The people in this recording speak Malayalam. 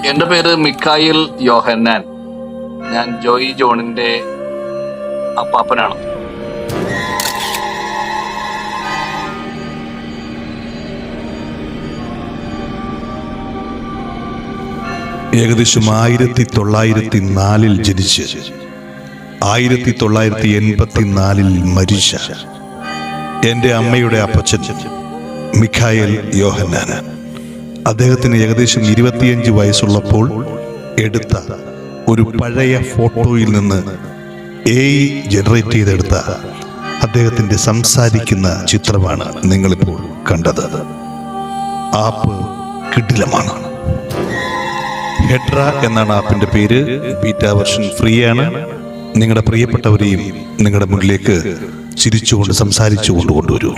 എൻ്റെ പേര് മിഖായിൽ യോഹന്നാൻ. ഞാൻ ജോയി ജോണിൻ്റെ അപ്പാപ്പനാണ്. ഏകദേശം 1904 ജനിച്ച് 1984 മരിച്ച എൻ്റെ അമ്മയുടെ അപ്പച്ചൻ മിഖായേൽ യോഹന്നാൻ. അദ്ദേഹത്തിന് ഏകദേശം 25 വയസ്സുള്ളപ്പോൾ എടുത്ത ഒരു പഴയ ഫോട്ടോയിൽ നിന്ന് AI ജനറേറ്റ് ചെയ്തെടുത്ത അദ്ദേഹത്തിൻ്റെ സംസാരിക്കുന്ന ചിത്രമാണ് നിങ്ങളിപ്പോൾ കണ്ടത്. ആപ്പ് കിടിലമാണ്. ഹെഡ്ര എന്നാണ് ആപ്പിൻ്റെ പേര്. ബീറ്റ വെർഷൻ ഫ്രീ ആണ്. നിങ്ങളുടെ പ്രിയപ്പെട്ടവരെയും നിങ്ങളുടെ മുന്നിലേക്ക് ചിരിച്ചുകൊണ്ട് സംസാരിച്ചുകൊണ്ട് കൊണ്ടുവരൂ.